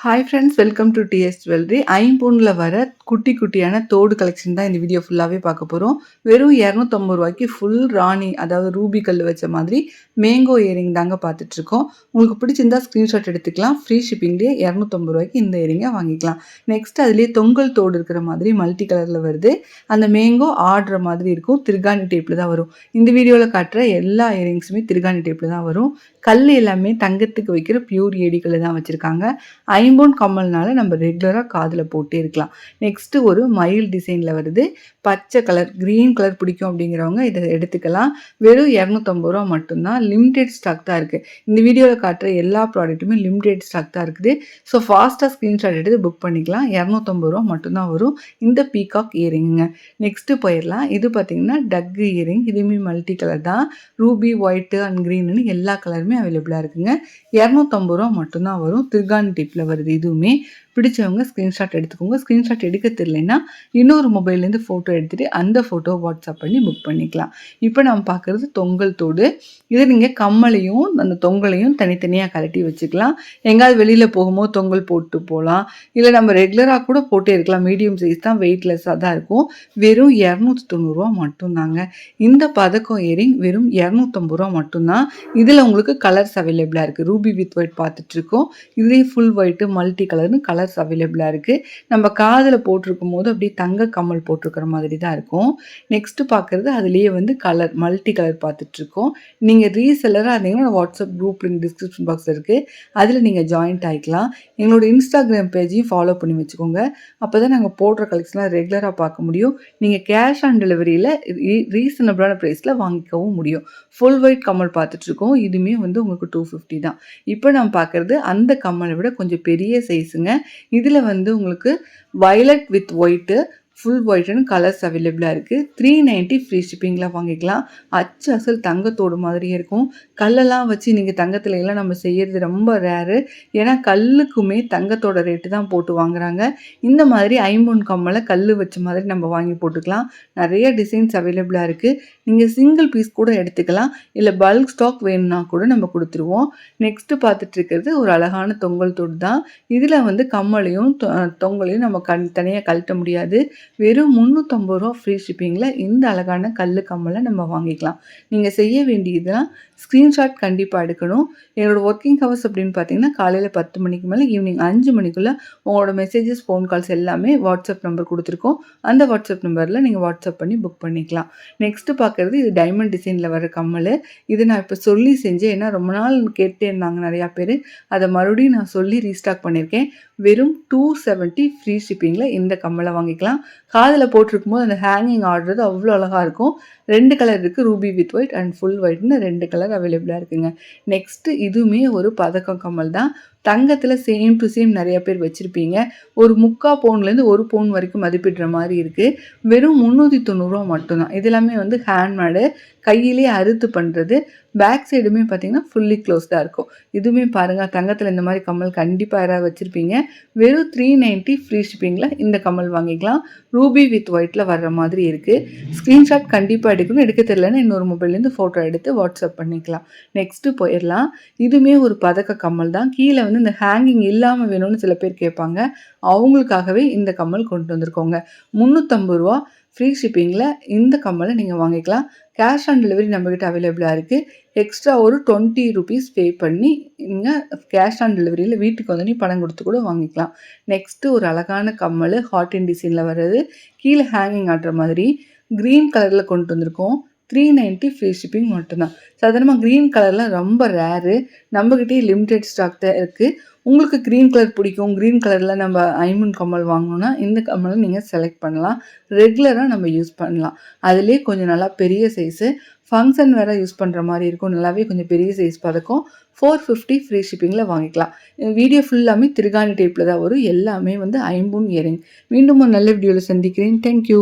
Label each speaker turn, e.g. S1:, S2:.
S1: Hi friends, welcome to TS jewellery. ஐம்பொன்ல வர குட்டி குட்டியான தோடு கலெக்ஷன் தான் இந்த வீடியோ ஃபுல்லாகவே பார்க்க போகிறோம். வெறும் ரூ. 250 ஃபுல் ராணி, அதாவது ரூபி கல் வச்ச மாதிரி மேங்கோ இயரிங் தாங்க பார்த்துட்ருக்கோம். உங்களுக்கு பிடிச்சிருந்தா ஸ்க்ரீன்ஷாட் எடுத்துக்கலாம். ஃப்ரீ ஷிப்பிங்லேயே ரூ. 250 இந்த இயரிங்கை வாங்கிக்கலாம். நெக்ஸ்ட் அதுலேயே தொங்கல் தோடு இருக்கிற மாதிரி மல்டி கலரில் வருது. அந்த மேங்கோ ஆடுற மாதிரி இருக்கும். திருகாணி டேப்பில் தான் வரும். இந்த வீடியோவில் காட்டுற எல்லா இயரிங்ஸுமே திருகாணி டேப்பில் தான் வரும். கல் எல்லாமே தங்கத்துக்கு வைக்கிற பியூர் ஏடி கல் தான் வச்சுருக்காங்க. ஐம்பொன் கம்மல்னால நம்ம ரெகுலராக காதில் போட்டே இருக்கலாம். நெக்ஸ்ட்டு ஒரு மயில் டிசைனில் வருது. பச்சை கலர், க்ரீன் கலர் பிடிக்கும் அப்படிங்கிறவங்க இதை எடுத்துக்கலாம். வெறும் ரூ. 250 மட்டும்தான். லிமிடெட் ஸ்டாக் தான் இருக்குது. இந்த வீடியோவில் காட்டுற எல்லா ப்ராடக்ட்டுமே லிமிடெட் ஸ்டாக் தான் இருக்குது. ஸோ ஃபாஸ்ட்டாக ஸ்க்ரீன்ஷாட் எடுத்து புக் பண்ணிக்கலாம். ரூ. 250 மட்டும்தான் வரும் இந்த பீகாக் இயரிங்குங்க. நெக்ஸ்ட்டு போயிடலாம். இது பார்த்திங்கன்னா டக்கு இயரிங். இதுவுமே மல்டி கலர் தான். ரூபி, ஒயிட்டு அண்ட் க்ரீன்னு எல்லா கலருமே அவைலபிளாக இருக்குங்க. ரூ. 250 மட்டும்தான் வரும். திருகாணி டிப்பில் வருது. இதுவுமே பிடிச்சவங்க ஸ்க்ரீன்ஷாட் எடுத்துக்கோங்க. ஸ்க்ரீன்ஷாட் எடுக்க தெரியலனா இன்னொரு மொபைல்லேருந்து ஃபோட்டோ எடுத்துகிட்டு அந்த ஃபோட்டோ வாட்ஸ்அப் பண்ணி புக் பண்ணிக்கலாம். இப்போ நம்ம பார்க்குறது தொங்கல் தோடு. இதை நீங்கள் கம்மலையும் அந்த தொங்கலையும் தனித்தனியாக கலட்டி வச்சுக்கலாம். எங்கேயாவது வெளியில் போகும்போது தொங்கல் போட்டு போகலாம். இல்லை நம்ம ரெகுலராக கூட போட்டே இருக்கலாம். மீடியம் சைஸ் தான், வெயிட்லெஸ்ஸாக தான் இருக்கும். வெறும் ரூ. 290 மட்டும்தாங்க. இந்த பதக்கம் இயரிங் வெறும் ரூ. 250 மட்டும்தான். இதில் உங்களுக்கு கலர்ஸ் அவைலபிளாக இருக்குது. ரூபி வித் ஒயிட் பார்த்துட்ருக்கோம். இதுலேயே ஃபுல் ஒயிட்டு, மல்டி கலர்னு கலர்ஸ் அவைலபிளாக இருக்குது. நம்ம காதில் போட்டிருக்கும் போது அப்படியே தங்க கம்மல் போட்டிருக்கிற மாதிரி தான் இருக்கும். நெக்ஸ்ட்டு பார்க்குறது அதுலேயே கலர் மல்டி கலர் பார்த்துட்ருக்கோம். நீங்கள் ரீசெல்லராக இருந்தீங்கன்னா வாட்ஸ்அப் குரூப் லிங்க் டிஸ்கிரிப்ஷன் பாக்ஸில் இருக்குது. அதில் நீங்கள் ஜாயின்ட் ஆகிக்கலாம். எங்களோட இன்ஸ்டாகிராம் பேஜையும் ஃபாலோ பண்ணி வச்சுக்கோங்க. அப்போ தான் நாங்கள் போடுற கலெக்ஷன்லாம் ரெகுலராக பார்க்க முடியும். நீங்கள் கேஷ் ஆன் டெலிவரியில் ரீசனபிளான ப்ரைஸில் வாங்கிக்கவும் முடியும். ஃபுல் ஒயிட் கம்மல் பார்த்துட்ருக்கோம். இதுவுமே உங்களுக்கு 250 தான். இப்போ நம்ம பார்க்குறது அந்த கம்மலை விட கொஞ்சம் பெரிய சைஸுங்க. இதில் உங்களுக்கு வயலட் வித் ஒயிட்டு, ஃபுல் ஒயிட்னு கலர்ஸ் அவைலபிளாக இருக்குது. 390 ஃப்ரீ ஷிப்பிங்கில் வாங்கிக்கலாம். அச்சு அசல் தங்கத்தோடு மாதிரியே இருக்கும். கல்லெல்லாம் வச்சு நீங்கள் தங்கத்துல எல்லாம் நம்ம செய்கிறது ரொம்ப ரேரு. ஏன்னா கல்லுக்குமே தங்கத்தோட ரேட்டு தான் போட்டு வாங்குறாங்க. இந்த மாதிரி ஐம்பொன் கம்மலை கல் வச்ச மாதிரி நம்ம வாங்கி போட்டுக்கலாம். நிறைய டிசைன்ஸ் அவைலபிளாக இருக்குது. நீங்கள் சிங்கிள் பீஸ் கூட எடுத்துக்கலாம். இல்லை பல்க் ஸ்டாக் வேணும்னா கூட நம்ம கொடுத்துருவோம். நெக்ஸ்ட்டு பார்த்துட்டு இருக்கிறது ஒரு அழகான தொங்கல் தோடு தான். இதில் கம்மலையும் தொங்கலையும் நம்ம தனியாக கழட்ட முடியாது. வெறும் ரூ. 350 ஃப்ரீ ஷிப்பிங்கில் இந்த அழகான கல் கம்மலை நம்ம வாங்கிக்கலாம். நீங்கள் செய்ய வேண்டியதுதான் ஸ்க்ரீன்ஷாட் கண்டிப்பாக எடுக்கணும். என்னோட ஒர்க்கிங் ஹவர்ஸ் அப்படின்னு பார்த்தீங்கன்னா காலையில் 10 மணிக்கு மேலே ஈவினிங் 5 மணிக்குள்ளே உங்களோட மெசேஜஸ், ஃபோன் கால்ஸ் எல்லாமே வாட்ஸ்அப் நம்பர் கொடுத்துருக்கோம். அந்த வாட்ஸ்அப் நம்பரில் நீங்கள் வாட்ஸ்அப் பண்ணி புக் பண்ணிக்கலாம். நெக்ஸ்ட்டு பார்க்குறது இது டைமண்ட் டிசைனில் வர கம்மல். இது நான் இப்போ சொல்லி செஞ்சேன். ஏன்னா ரொம்ப நாள் கேட்டே இருந்தாங்க நிறையா பேர். அதை மறுபடியும் நான் சொல்லி ரீஸ்டாக் பண்ணியிருக்கேன். வெறும் 270 ஃப்ரீ ஷிப்பிங்கில் இந்த கம்மலை வாங்கிக்கலாம். காதில் போட்டிருக்கும் போது அந்த ஹேங்கிங் ஆடுறது அவ்வளோ அழகாக இருக்கும். 2 கலர் இருக்குது. Ruby with white and full ஒயிட்னு 2 கலர் அவைலபிளாக இருக்குங்க. நெக்ஸ்ட்டு இதுவுமே ஒரு பதக்கம் கம்மல் தான். தங்கத்தில் சேம் டு சேம் நிறைய பேர் வச்சுருப்பீங்க. ஒரு 3/4 பவுன்லேருந்து 1 பவுன் வரைக்கும் மதிப்பிடுற மாதிரி இருக்குது. வெறும் ரூ. 390 மட்டும்தான். இது எல்லாமே ஹேண்ட்மேடு, கையிலே அறுத்து பண்ணுறது. பேக் சைடுமே பார்த்திங்கன்னா ஃபுல்லி க்ளோஸ்டாக இருக்கும். இதுவுமே பாருங்கள், தங்கத்தில் இந்த மாதிரி கம்மல் கண்டிப்பாக யாராவது வச்சுருப்பீங்க. வெறும் 390 ஃப்ரீ ஷிப்பிங்கில் இந்த கம்மல் வாங்கிக்கலாம். ரூபி வித் ஒயிட்டில் வர்ற மாதிரி இருக்குது. ஸ்க்ரீன்ஷாட் கண்டிப்பாக எடுக்கணும். எடுக்க தெரியலன்னா இன்னொரு மொபைல்லேருந்து ஃபோட்டோ எடுத்து வாட்ஸ்அப் பண்ணிக்கலாம். நெக்ஸ்ட்டு போயிடலாம். இதுவுமே ஒரு பதக்க கம்மல் தான். கீழே இந்த ஹேங்கிங் இல்லாமல் வேணும்னு சில பேர் கேட்பாங்க. அவங்களுக்காகவே இந்த கம்மல் கொண்டு வந்திருக்கோங்க. ரூ. 350 ஃப்ரீ ஷிப்பிங்கில் இந்த கம்மலை நீங்கள் வாங்கிக்கலாம். கேஷ் ஆன் டெலிவரி நம்மக்கிட்ட அவைலபிளாக இருக்குது. எக்ஸ்ட்ரா ஒரு ₹20 பே பண்ணி நீங்கள் கேஷ் ஆன் டெலிவரியில் வீட்டுக்கு வந்து பணம் கொடுத்து கூட வாங்கிக்கலாம். நெக்ஸ்ட்டு ஒரு அழகான கம்மல் ஹாட் இன் டிசைனில் வர்றது. கீழே ஹேங்கிங் ஆடுற மாதிரி க்ரீன் கலரில் கொண்டு வந்திருக்கோம். 390 ஃப்ரீ ஷிப்பிங் மட்டும்தான். சாதாரணமாக க்ரீன் கலரில் ரொம்ப ரேரு. நம்மக்கிட்டே லிமிடெட் ஸ்டாக் தான் இருக்குது. உங்களுக்கு க்ரீன் கலர் பிடிக்கும், க்ரீன் கலரில் நம்ம ஐம்பொன் கம்மல் வாங்கணுன்னா இந்த கம்மலை நீங்கள் செலக்ட் பண்ணலாம். ரெகுலராக நம்ம யூஸ் பண்ணலாம். அதிலே கொஞ்சம் நல்லா பெரிய சைஸு, ஃபங்க்ஷன் வேறு யூஸ் பண்ணுற மாதிரி இருக்கும். நல்லாவே கொஞ்சம் பெரிய சைஸ் பதக்கம். 450 ஃப்ரீ ஷிப்பிங்கில் வாங்கிக்கலாம். வீடியோ ஃபுல்லாமே திருகாணி டைப்பில் தான் வரும். எல்லாமே ஐம்பொன் இயரிங். மீண்டும் ஒரு நல்ல வீடியோவில் சந்திக்கிறேன். தேங்க்யூ.